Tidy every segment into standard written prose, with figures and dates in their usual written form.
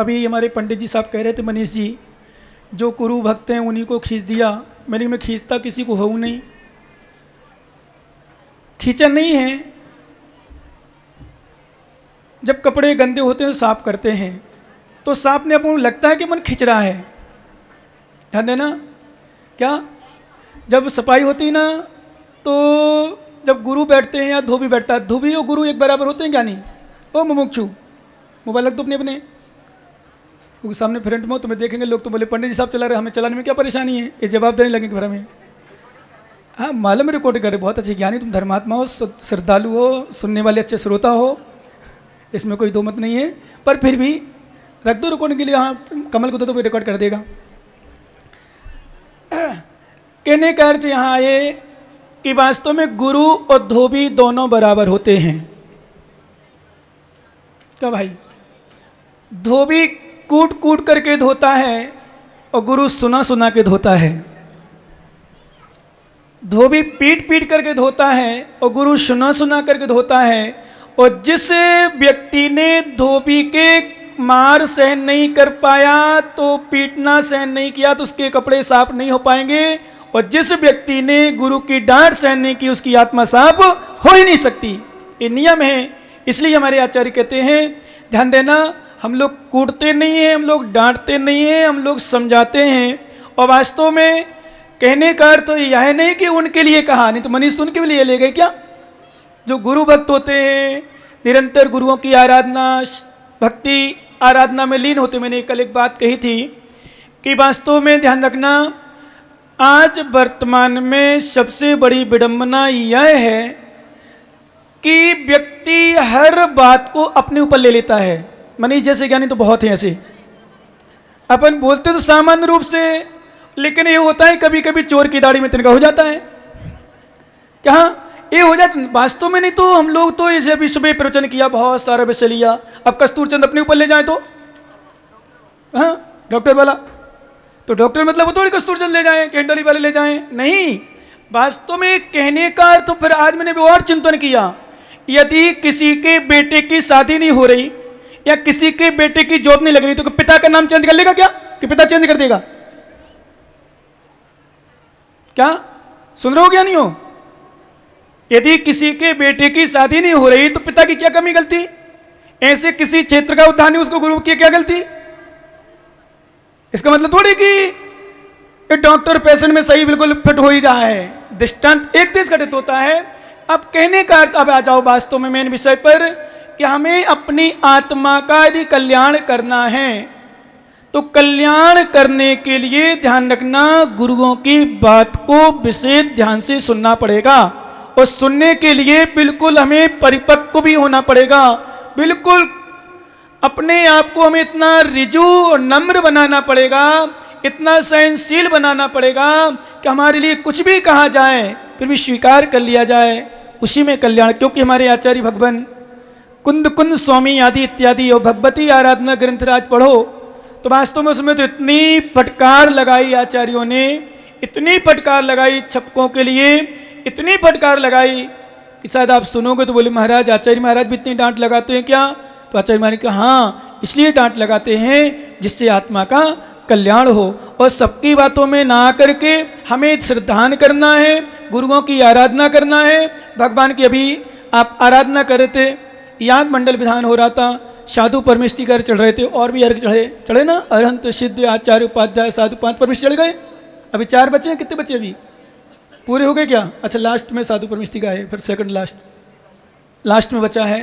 अभी हमारे पंडित जी साहब कह रहे थे, मनीष जी, जो गुरु भक्त हैं उन्हीं को खींच दिया। मैं खींचता किसी को हूँ नहीं, खींचा नहीं है। जब कपड़े गंदे होते हैं साफ करते हैं तो साफ ने अपन लगता है कि मन खींच रहा है। ध्यान देना, क्या जब सफाई होती ना, तो जब गुरु बैठते हैं या धोबी बैठता है, धोबी और गुरु एक बराबर होते हैं क्या नहीं? ओ मुमुक्षु, मोबाइल रख दो अपने अपने, क्योंकि सामने फ्रंट में हो तुम्हें देखेंगे लोग तो बोले पंडित जी साहब चला रहे, हमें चलाने में क्या परेशानी है, ये जवाब देने लगेंगे फिर हमें। हाँ मालूम, रिकॉर्ड कर रहे, बहुत अच्छे ज्ञानी तुम, धर्मात्मा हो, श्रद्धालु हो, सुनने वाले अच्छे श्रोता हो, इसमें कोई दो मत नहीं है, पर फिर भी रख दो रिकॉर्डिंग के लिए। हाँ कमल को दो तो कोई रिकॉर्ड कर देगा। कहने का अर्थ यहाँ आए कि वास्तव में गुरु और धोबी दोनों बराबर होते हैं। क्या भाई? धोबी कूट कूट करके धोता है और गुरु सुना सुना के धोता है। धोबी पीट पीट करके धोता है और गुरु सुना सुना करके धोता है। और जिस व्यक्ति ने धोबी के मार सहन नहीं कर पाया तो पीटना सहन नहीं किया तो उसके कपड़े साफ नहीं हो पाएंगे, और जिस व्यक्ति ने गुरु की डांट सहन नहीं की उसकी आत्मा साफ हो ही नहीं सकती। ये नियम है। इसलिए हमारे आचार्य कहते हैं, ध्यान देना, हम लोग कूटते नहीं हैं, हम लोग डांटते नहीं हैं, हम लोग समझाते हैं। और वास्तव में कहने का अर्थ तो यह नहीं कि उनके लिए कहा, नहीं तो मनीष तो उनके लिए ले गए क्या? जो गुरु भक्त होते हैं, निरंतर गुरुओं की आराधना, भक्ति आराधना में लीन होते। मैंने कल एक बात कही थी कि वास्तव में ध्यान रखना, आज वर्तमान में सबसे बड़ी विडंबना यह है कि व्यक्ति हर बात को अपने ऊपर ले लेता है। मनीष जैसे ज्ञानी तो बहुत हैं ऐसे, अपन बोलते तो सामान्य रूप से, लेकिन ये होता है कभी कभी चोर की दाढ़ी में तिनका हो जाता है। क्या ये हो जाता? वास्तव में नहीं तो हम लोग तो इसे भी सुबह प्रवचन किया, बहुत सारा विषय लिया, अब कस्तूरचंद अपने ऊपर ले जाए तो, हाँ डॉक्टर वाला तो डॉक्टर मतलब वो थोड़ी कस्तूरचंद ले जाएं, कैंडली वाले ले जाएं, नहीं। वास्तव में कहने का तो फिर आज मैंने भी और चिंतन किया, यदि किसी के बेटे की शादी नहीं हो रही या किसी के बेटे की जॉब नहीं लग रही तो पिता का नाम चेंज कर लेगा क्या? कि पिता चेंज कर देगा क्या? सुन रहे हो क्या नहीं हो? यदि किसी के बेटे की शादी नहीं हो रही तो पिता की क्या कमी गलती? ऐसे किसी क्षेत्र का उद्धार नहीं, उसको गुरु की क्या गलती? इसका मतलब थोड़ी कि डॉक्टर पेशेंट में सही बिल्कुल फिट हो ही रहा है, दृष्टांत एक देश घटित होता है। अब कहने का अर्थ, अब आ जाओ वास्तव में मेन विषय पर, कि हमें अपनी आत्मा का यदि कल्याण करना है तो कल्याण करने के लिए ध्यान रखना, गुरुओं की बात को विशेष ध्यान से सुनना पड़ेगा। और सुनने के लिए बिल्कुल हमें परिपक्व भी होना पड़ेगा। बिल्कुल अपने आप को हमें इतना रिजू और नम्र बनाना पड़ेगा, इतना सहनशील बनाना पड़ेगा कि हमारे लिए कुछ भी कहा जाए फिर भी स्वीकार कर लिया जाए, उसी में कल्याण। क्योंकि हमारे आचार्य भगवान कुंद कुंद स्वामी आदि इत्यादि और भगवती आराधना ग्रंथराज पढ़ो तो वास्तव में उसमें तो इतनी फटकार लगाई आचार्यों ने, इतनी फटकार लगाई छपकों के लिए, इतनी फटकार लगाई कि शायद आप सुनोगे तो बोले महाराज, आचार्य महाराज भी इतनी डांट लगाते हैं क्या? तो आचार्य महाराज कहा हाँ, इसलिए डांट लगाते हैं जिससे आत्मा का कल्याण हो। और सबकी बातों में ना करके हमें श्रद्धान करना है, गुरुओं की आराधना करना है। भगवान की अभी आप आराधना कर रहे थे, याग मंडल विधान हो रहा था, साधु परमेष्टि कर चढ़ रहे थे, और भी अर्घ चढ़े ना, अरहंत सिद्ध आचार्य उपाध्याय साधु 5 परमेष्टि चढ़ गए। अभी 4 बचे हैं, कितने बचे अभी? पूरे हो गए क्या? अच्छा लास्ट में साधु परमेष्टि का है, फिर सेकंड लास्ट में बचा है।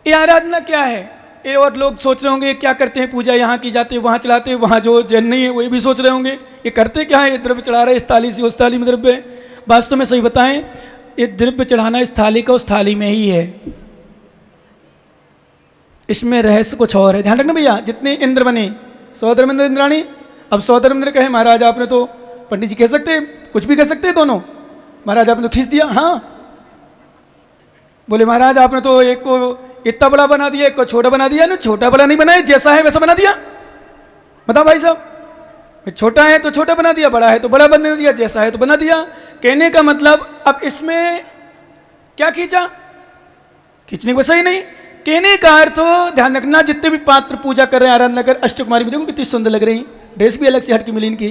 ये आराधना क्या है? ये और लोग सोच रहे होंगे क्या करते हैं, पूजा यहाँ की जाती है, वहाँ चलाते हैं, वहाँ जो जैन नहीं है वही भी सोच रहे होंगे ये करते क्या है, ये द्रव्य चढ़ा रहे इस थाली से उस थाली में द्रव्य। वास्तव में सही बताएं, ये द्रव्य चढ़ाना इस थाली का उस थाली में ही है, इसमें रहस्य कुछ और है। ध्यान रखना भैया, जितने इंद्र बने, 100 धर्मेंद्र इंद्राणी, अब 100 धर्मेंद्र कहे महाराज आपने तो, पंडित जी कह सकते हैं, कुछ भी कह सकते हैं दोनों, महाराज आपने तो खींच दिया। हाँ बोले महाराज आपने तो एक को इतना बड़ा बना दिया, एक को छोटा बना दिया। ना छोटा बड़ा नहीं बनाया, जैसा है वैसा बना दिया। बताओ भाई साहब, छोटा है तो छोटा बना दिया, बड़ा है तो बड़ा बना दिया, जैसा है तो बना दिया। कहने का मतलब अब इसमें क्या खींचा? खींचने को सही नहीं, कहने का अर्थ हो, ध्यान रखना, जितने भी पात्र पूजा कर रहे हैं, आराधना कर, अष्टकुमारी में देखो कितनी सुंदर लग रही, ड्रेस भी अलग से हटके मिली इनकी,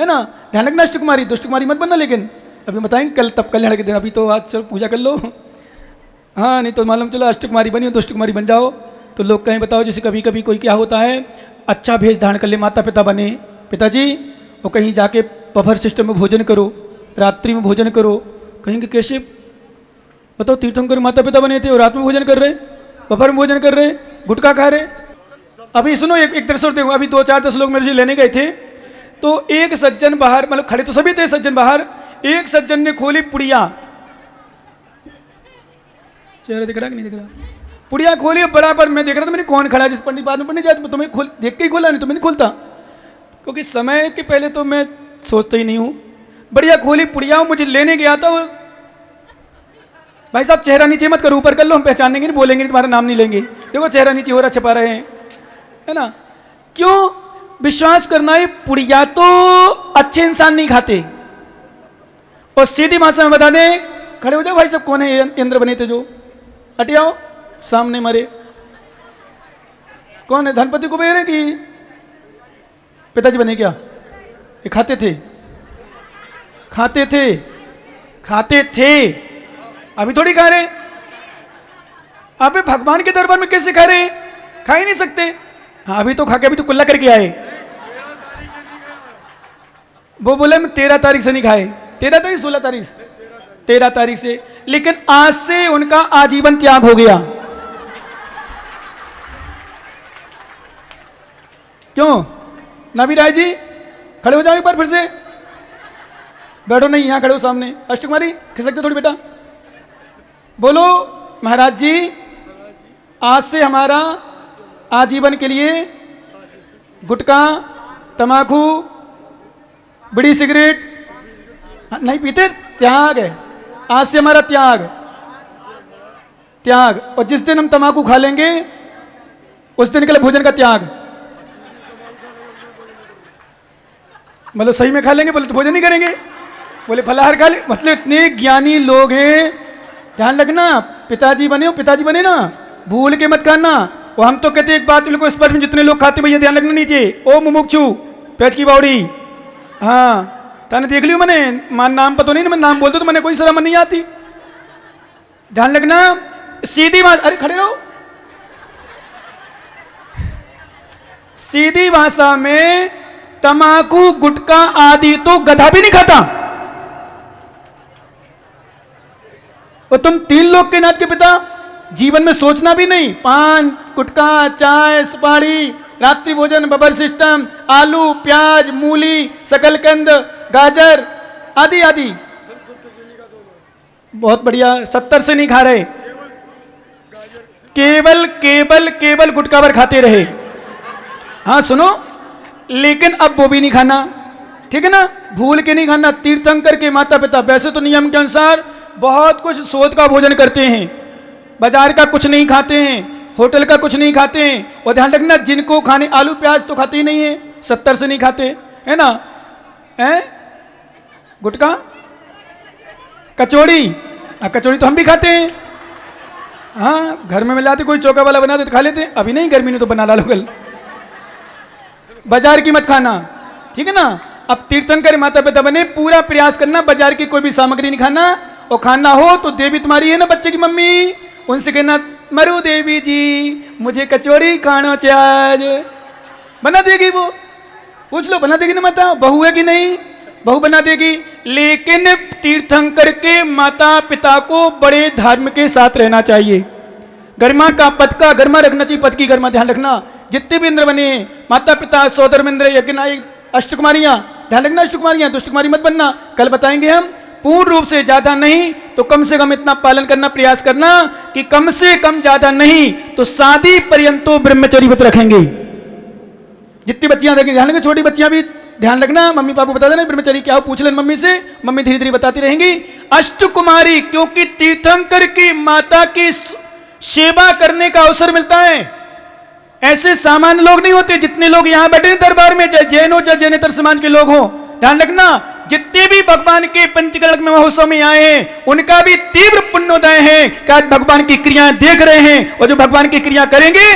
है ना। ध्यान रखना, अष्टकुमारी, दुष्टकुमारी मत बनना, लेकिन अभी बताएंगे कल, तब कल्याण के दिन, अभी तो आज चलो पूजा कर लो। हाँ, नहीं तो मालूम चलो अष्टकुमारी बनी हो, दुष्टकुमारी बन जाओ तो लोग कहें बताओ। जैसे कभी कभी कोई क्या होता है, अच्छा भेष धारण कर ले, माता पिता बने, पिताजी, और कहीं जाके बफर सिस्टम में भोजन करो, रात्रि में भोजन करो, कहेंगे कैसे बताओ, तीर्थंकर माता पिता बने थे और रात में भोजन कर रहे, बफर में भोजन कर रहे, गुटखा खा रहे। अभी सुनो, एक दृश्य देखो, अभी 2-4-10 लोग मेरे से लेने गए थे, तो एक सज्जन बाहर, मतलब खड़े तो सभी थे सज्जन बाहर, एक सज्जन ने खोली पुड़िया, चेहरा दिख रहा कि नहीं दिख रहा, पुड़िया खोली, बराबर मैं देख रहा था, मैंने कौन खड़ा है, जिस पंडित बाद में पढ़ने जाए तुम्हें खोल देख के ही खोला, नहीं तो मैं नहीं खोलता, क्योंकि समय के पहले तो मैं सोचता ही नहीं हूँ। बढ़िया खोली पुड़िया, मुझे लेने गया था, भाई साहब चेहरा नीचे मत करो, ऊपर कर लो, हम पहचानेंगे नहीं, बोलेंगे नहीं, तुम्हारा नाम नहीं लेंगे, देखो चेहरा नीचे हो रहा, छपा रहे हैं, है ना। क्यों? विश्वास करना है, पुड़िया तो अच्छे इंसान नहीं खाते। और सीधी भाषा में बता दें, खड़े हो जाओ भाई साहब, कौन है इंद्र बने थे जो, हटे आओ, सामने मरे, कौन है, धनपति कुबेर है कि पिताजी बने क्या? ये खाते थे, खाते थे, खाते थे, अभी थोड़ी खा रहे। अबे भगवान के दरबार में कैसे खा रहे? खा ही नहीं सकते। हाँ, अभी तो खा के अभी तो कुल्ला करके आए। वो बोले मैं 13 तारीख से नहीं खाए, 13 तारीख 16 तारीख 13 तारीख से, लेकिन आज से उनका आजीवन त्याग हो गया। क्यों? नबी राय जी खड़े हो जाओ एक बार फिर से, बैठो नहीं, यहां खड़े हो सामने, अष्टकुमारी खिसकते थोड़ी बेटा, बोलो महाराज जी, आज से हमारा आजीवन के लिए गुटखा, तमाकू, बीड़ी, सिगरेट नहीं पीते, त्याग है, आज से हमारा त्याग, त्याग। और जिस दिन हम तमाकू खा लेंगे उस दिन के लिए भोजन का त्याग, मतलब सही में खा लेंगे, बोले तो भोजन नहीं करेंगे, बोले फलाहार खा ले, मतलब इतने ज्ञानी लोग हैं। ध्यान रखना, पिताजी बने हो, पिताजी बने ना, भूल के मत खाना। वो हम तो कहते एक बात बिल्कुल स्पर्श में जितने लोग खाते भैया ध्यान रखना, नीचे ओ मुमुक्षु पेच की बावड़ी, हाँ ताने देख लियो मैंने, मान नाम पता नहीं, मैं नाम बोलते तो मैंने कोई शर्म नहीं आती। ध्यान रखना, सीधी बात, अरे खड़े रहो, सीधी भाषा में तमाकू, गुटखा आदि तो गधा भी नहीं खाता। और तुम 3 लोग के नाथ के पिता, जीवन में सोचना भी नहीं, पान, गुटखा, चाय, सुपारी, रात्रि भोजन, बबर सिस्टम, आलू, प्याज, मूली, शकलकंद, गाजर आदि आदि, बहुत बढ़िया, 70 से नहीं खा रहे, केवल केवल केवल गुटखा पर खाते रहे। हाँ सुनो, लेकिन अब वो भी नहीं खाना, ठीक है ना, भूल के नहीं खाना। तीर्थंकर के माता पिता वैसे तो नियम के अनुसार बहुत कुछ शोध का भोजन करते हैं, बाजार का कुछ नहीं खाते हैं, होटल का कुछ नहीं खाते हैं। और ध्यान रखना, जिनको खाने आलू प्याज तो खाते ही नहीं है, 70 से नहीं खाते, है ना, है गुटखा, कचौड़ी, कचौड़ी तो हम भी खाते हैं, हाँ घर में मिलाते, कोई चौका वाला बना दे तो खा लेते, अभी नहीं, गर्मी ने तो बना ला लोकल। बाजार की मत खाना, ठीक है ना। अब तीर्थंकर माता पिता बने, पूरा प्रयास करना बाजार की कोई भी सामग्री नहीं खाना, और खाना हो तो देवी तुम्हारी है ना बच्चे की मम्मी, उनसे कहना मरु देवी जी मुझे कचौड़ी खाना चाहिए, बना देगी वो, पूछ लो बना देगी ना माता, बहू है कि नहीं, बहू बना देगी। लेकिन तीर्थंकर के माता पिता को बड़े धर्म के साथ रहना चाहिए, गरिमा का पद का गरिमा रखना चाहिए, पद की गरिमा। ध्यान रखना, जितने भी इंद्र बने, माता पिता, सोदर इंद्र, यज्ञ, अष्टकुमारियां, ध्यान रखना, अष्टकुमारियां, दुष्टकुमारी मत बनना, कल बताएंगे हम। पूर्ण रूप से ज्यादा नहीं तो कम से कम इतना पालन करना, प्रयास करना कि कम से कम, ज्यादा नहीं तो शादी पर्यंतो ब्रह्मचर्य व्रत रखेंगे। जितनी बच्चियां देखेंगे, ध्यान रखना, छोटी बच्चियां भी ध्यान रखना, मम्मी पापा बता देना ब्रह्मचर्य क्या हो, पूछ लेना मम्मी से, मम्मी धीरे धीरे बताती रहेंगी। अष्टकुमारी, क्योंकि तीर्थंकर की माता की सेवा करने का अवसर मिलता है, ऐसे सामान्य लोग नहीं होते जितने लोग यहां बैठे दरबार में, चाहे जैन हो चाहे जैनेतर समाज के लोग हो। ध्यान रखना, जितने भी भगवान के पंचकलक में महोत्सव में आए हैं उनका भी तीव्र पुण्योदय है कि आज भगवान की क्रियाएं देख रहे हैं, और जो भगवान की क्रिया करेंगे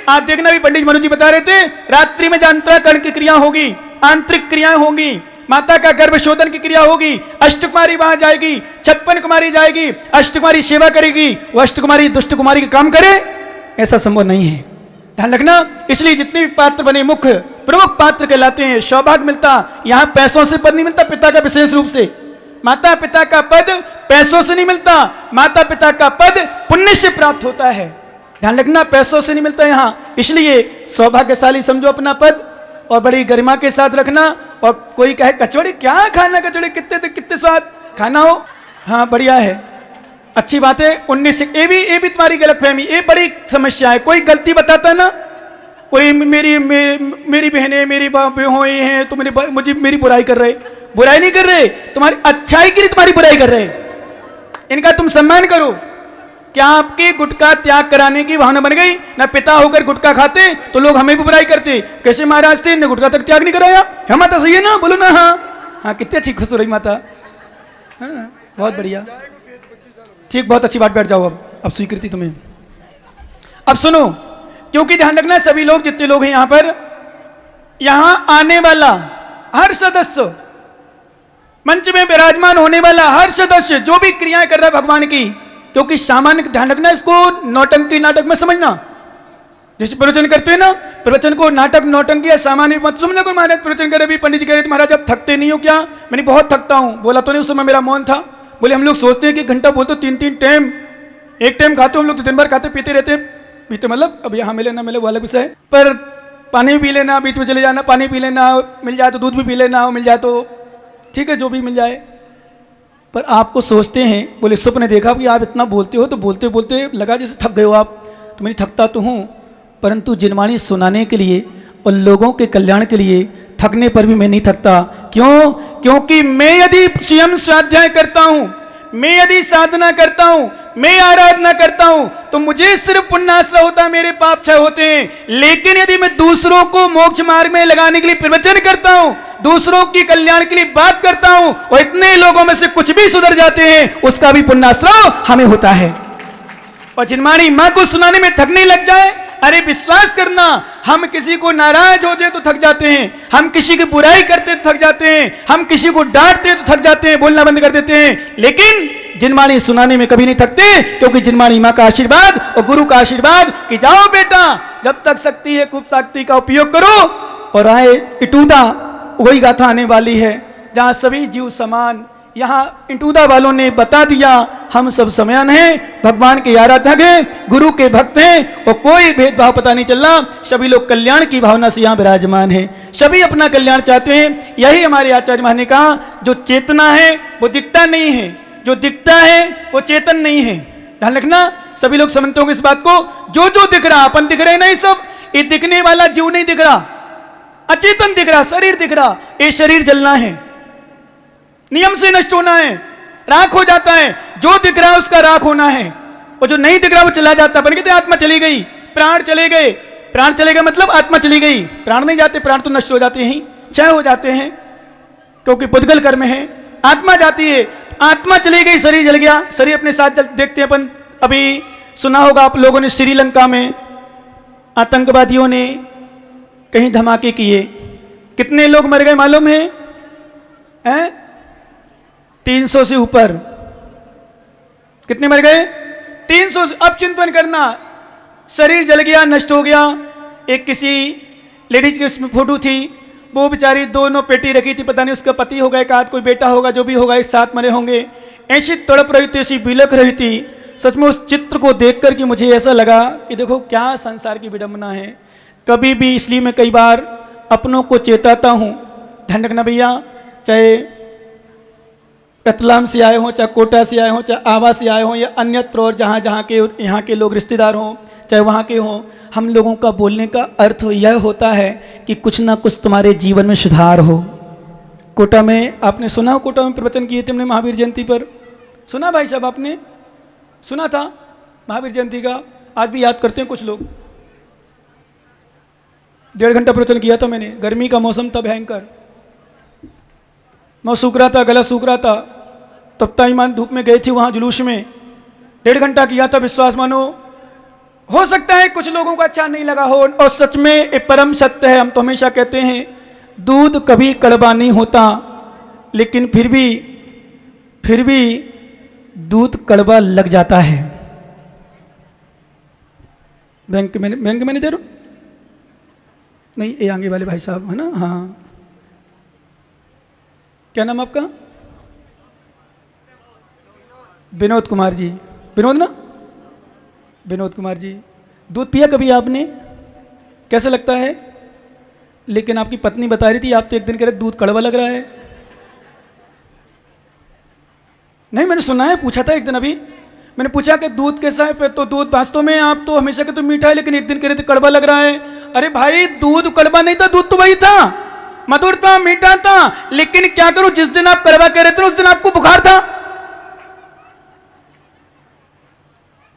आप देखना भी पंडित मनु जी बता रहे थे, रात्रि में अंतराकरण की क्रिया होगी, आंतरिक क्रियाएं होंगी, माता का गर्भशोधन की क्रिया होगी, अष्टकुमारी वहां जाएगी, 56 कुमारी जाएगी, अष्टकुमारी सेवा करेगी, वो अष्टकुमारी दुष्ट कुमारी का काम करे, ऐसा संभव नहीं है। ध्यान रखना। इसलिए जितने भी पात्र बने मुख्य प्रमुख पात्र कहलाते हैं, सौभाग्य मिलता, यहां पैसों से पद नहीं मिलता, पिता का विशेष रूप से, माता पिता का पद पैसों से नहीं मिलता, माता पिता का पद पुण्य से प्राप्त होता है। ध्यान रखना, पैसों से नहीं मिलता यहां, इसलिए सौभाग्यशाली समझो अपना पद और बड़ी गरिमा के साथ रखना। और कोई कहे कचौड़ी क्या खाना, कचौड़ी कितने स्वाद खाना हो, हाँ बढ़िया है, अच्छी बात है। 19 ये भी तुम्हारी गलतफहमी, ये बड़ी समस्या है। कोई गलती बताता ना, कोई मेरी बहनें मेरी हुए हैं तो मुझे मेरी बुराई कर रहे, बुराई नहीं कर रहे, तुम्हारी अच्छाई के लिए तुम्हारी बुराई कर रहे, इनका तुम सम्मान करो। क्या आपके गुटखा त्याग कराने की भावना बन गई ना? पिता होकर गुटखा खाते तो लोग हमें भी बुराई करते, कैसे महाराज थे, इन्हें गुटखा तक त्याग नहीं कराया, हाँ माता सही है ना, बोलो ना, हाँ कितनी अच्छी खुश हो रही माता, हाँ बहुत बढ़िया, ठीक बहुत अच्छी बात, बैठ जाओ अब स्वीकृति तुम्हें। अब सुनो, क्योंकि ध्यान रखना सभी लोग जितने लोग हैं यहां पर, यहां आने वाला हर सदस्य, मंच में विराजमान होने वाला हर सदस्य जो भी क्रियाएं कर रहा है भगवान की, क्योंकि सामान्य ध्यान रखना, इसको नौटंकी नाटक में समझना, जैसे प्रवचन करते हैं ना, प्रवचन को नाटक नौटंकी या सामान्य मत समझना। कोई महाराज प्रवचन करे, भी पंडित जी कह रहे महाराज आप थकते नहीं हो क्या? मैंने बहुत थकता हूं, बोला तो नहीं, उस समय मेरा मौन था। बोले हम लोग सोचते हैं कि घंटा बोलते 3-3 टाइम, एक टाइम खाते हो हम लोग तो दिन भर खाते पीते रहते, पीते मतलब अब यहाँ मिले ना मिले वो अलग विषय है, पर पानी भी पी लेना, बीच में चले जाना, पानी पी लेना, मिल जाए तो दूध भी पी लेना, मिल जाए तो ठीक है जो भी मिल जाए। पर आपको सोचते हैं, बोले स्वप्न देखा कि आप इतना बोलते हो, तो बोलते बोलते लगा जैसे थक गए हो आप, तो मैंने थकता तो हूँ, परंतु जिनवाणी सुनाने के लिए और लोगों के कल्याण के लिए थकने पर भी मैं नहीं थकता। क्यों? क्योंकि मैं यदि स्वयं स्वाध्याय करता हूं, मैं यदि साधना करता हूं, मैं आराधना करता हूं, तो मुझे सिर्फ पुण्याश्रय होता है, मेरे पाप क्षय होते हैं। लेकिन यदि मैं दूसरों को मोक्ष मार्ग में लगाने के लिए प्रवचन करता हूं, दूसरों की कल्याण के लिए बात करता हूं, और इतने लोगों में से कुछ भी सुधर जाते हैं, उसका भी पुण्याश्रय हमें होता है। और जिनवाणी मां को सुनाने में थकने लग जाए, अरे विश्वास करना, हम किसी को नाराज हो जाए तो थक जाते हैं, हम किसी की बुराई करते तो थक जाते हैं, हम किसी को डांटते तो थक जाते हैं, बोलना बंद कर देते हैं, लेकिन जिनवाणी सुनाने में कभी नहीं थकते, क्योंकि जिनवाणी मां का आशीर्वाद और गुरु का आशीर्वाद कि जाओ बेटा जब तक शक्ति है खूब शक्ति का उपयोग करो। और आए इटूदा, वही गाथा आने वाली है जहां सभी जीव समान। यहाँ इंटूदा वालों ने बता दिया हम सब समान हैं, भगवान के आराधक हैं, गुरु के भक्त हैं, और कोई भेदभाव पता नहीं चल रहा, सभी लोग कल्याण की भावना से यहाँ विराजमान हैं, सभी अपना कल्याण चाहते हैं। यही हमारे आचार्य महाराज ने कहा, जो चेतना है वो दिखता नहीं है, जो दिखता है वो चेतन नहीं है। ध्यान रखना, सभी लोग समझते होंगे इस बात को, जो जो दिख रहा, अपन दिख रहे नहीं सब, ये दिखने वाला जीव नहीं दिख रहा, अचेतन दिख रहा, शरीर दिख रहा, ये शरीर जलना है, नियम से नष्ट होना है, राख हो जाता है, जो दिख रहा है उसका राख होना है, और जो नहीं दिख रहा वो चला जाता है। बन कहते आत्मा चली गई, प्राण चले गए, प्राण चले गए मतलब आत्मा चली गई, प्राण नहीं जाते, प्राण तो नष्ट हो जाते हैं, क्षय हो जाते हैं, क्योंकि पुद्गल कर्म है। आत्मा जाती है, आत्मा चली गई, शरीर जल गया, शरीर अपने साथ देखते हैं अपन। अभी सुना होगा आप लोगों ने, श्रीलंका में आतंकवादियों ने कहीं धमाके किए, कितने लोग मर गए मालूम है? 300 से ऊपर। कितने मर गए? 300 से। अब चिंतन करना, शरीर जल गया, नष्ट हो गया। एक किसी लेडीज की उसमें फोटो थी, वो बेचारी दोनों पेटी रखी थी, पता नहीं उसका पति होगा एक आध, कोई बेटा होगा, जो भी होगा एक साथ मरे होंगे, ऐसी तड़प रही थी, ऐसी बिलख रही थी। सच में उस चित्र को देख कर के मुझे ऐसा लगा कि देखो क्या संसार की विडंबना है। कभी भी, इसलिए मैं कई बार अपनों को चेताता हूँ, ध्यान रखना भैया, चाहे रतलाम से आए हों, चाहे कोटा से आए हों, चाहे आवा से आए हों, या अन्यत्र और जहाँ जहाँ के यहाँ के लोग रिश्तेदार हों, चाहे वहाँ के हों, हम लोगों का बोलने का अर्थ यह होता है कि कुछ ना कुछ तुम्हारे जीवन में सुधार हो। कोटा में आपने सुना हो, कोटा में प्रवचन किए थे हमने महावीर जयंती पर, सुना भाई साहब? आपने सुना था महावीर जयंती का? आज भी याद करते हैं कुछ लोग। 1.5 घंटा प्रवचन किया था मैंने, गर्मी का मौसम था भयंकर, मैं सूख रहा था, गला सूख रहा था, तब ताईमान धूप में गए थे वहाँ जुलूस में, 1.5 घंटा किया था। विश्वास मानो, हो सकता है कुछ लोगों को अच्छा नहीं लगा हो, और सच में एक परम सत्य है। हम तो हमेशा कहते हैं दूध कभी कड़वा नहीं होता, लेकिन फिर भी दूध कड़वा लग जाता है। बैंक मैनेजर नहीं, ये आगे वाले भाई साहब है ना, हाँ, क्या नाम आपका? विनोद कुमार जी, विनोद ना, विनोद कुमार जी। दूध पिया कभी आपने? कैसा लगता है? लेकिन आपकी पत्नी बता रही थी, आप तो एक दिन कह रहे दूध कड़वा लग रहा है। नहीं, मैंने सुना है, पूछा था एक दिन, अभी मैंने पूछा कि दूध कैसा है, तो दूध वास्तव में आप तो हमेशा कहते तो मीठा है, लेकिन एक दिन कह रहे थे कड़वा लग रहा है। अरे भाई, दूध कड़वा नहीं था, दूध तो वही था, मधुर था, मीठा था। लेकिन क्या करूं, जिस दिन आप कड़वा कह रहे थे उस दिन आपको बुखार था,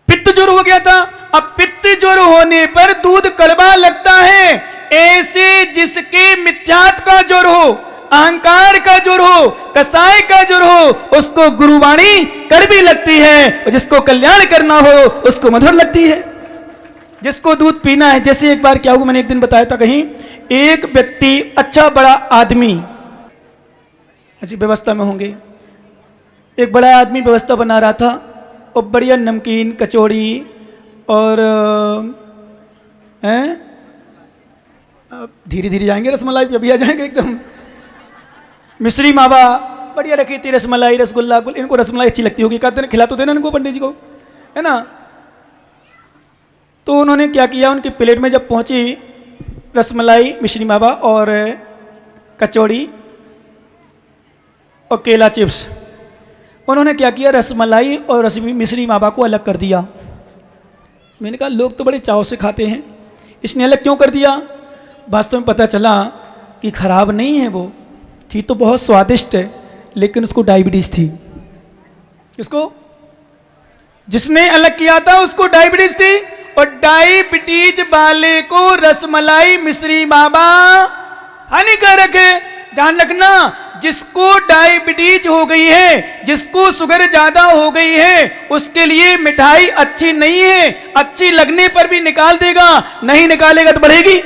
पित्त ज्वर हो गया था। अब पित्त ज्वर होने पर दूध कड़वा लगता है। ऐसे जिसके मिथ्यात्व का ज्वर हो, अहंकार का ज्वर हो, कसाय का ज्वर हो, उसको गुरुवाणी कड़वी लगती है, और जिसको कल्याण करना हो उसको मधुर लगती है। जिसको दूध पीना है, जैसे एक बार क्या हुआ, मैंने एक दिन बताया था कहीं, एक व्यक्ति अच्छा बड़ा आदमी, अच्छी व्यवस्था में होंगे, एक बड़ा आदमी व्यवस्था बना रहा था, और बढ़िया नमकीन, कचौड़ी और धीरे धीरे जाएंगे, रसमलाई पे अभी आ जाएंगे एकदम, मिश्री मावा बढ़िया रखी थी, रसमलाई, रसगुल्ला, इनको रसमलाई अच्छी लगती होगी, कहते खिला तो देना इनको पंडित जी को, है ना। तो उन्होंने क्या किया, उनकी प्लेट में जब पहुंची रसमलाई, मिश्री मावा और कचौड़ी और केला चिप्स, उन्होंने क्या किया, रसमलाई और मिश्री मावा को अलग कर दिया। मैंने कहा लोग तो बड़े चाव से खाते हैं, इसने अलग क्यों कर दिया? वास्तव में पता चला कि खराब नहीं है, वो थी तो बहुत स्वादिष्ट है, लेकिन उसको डायबिटीज थी। किसको? जिसने अलग किया था उसको डायबिटीज थी, और डायबिटीज वाले को रसमलाई, मिश्री मावा हानिकारक है। ध्यान रखना, जिसको डायबिटीज हो गई है, जिसको शुगर ज्यादा हो गई है, उसके लिए मिठाई अच्छी नहीं है। अच्छी लगने पर भी निकाल देगा, नहीं निकालेगा तो बढ़ेगी।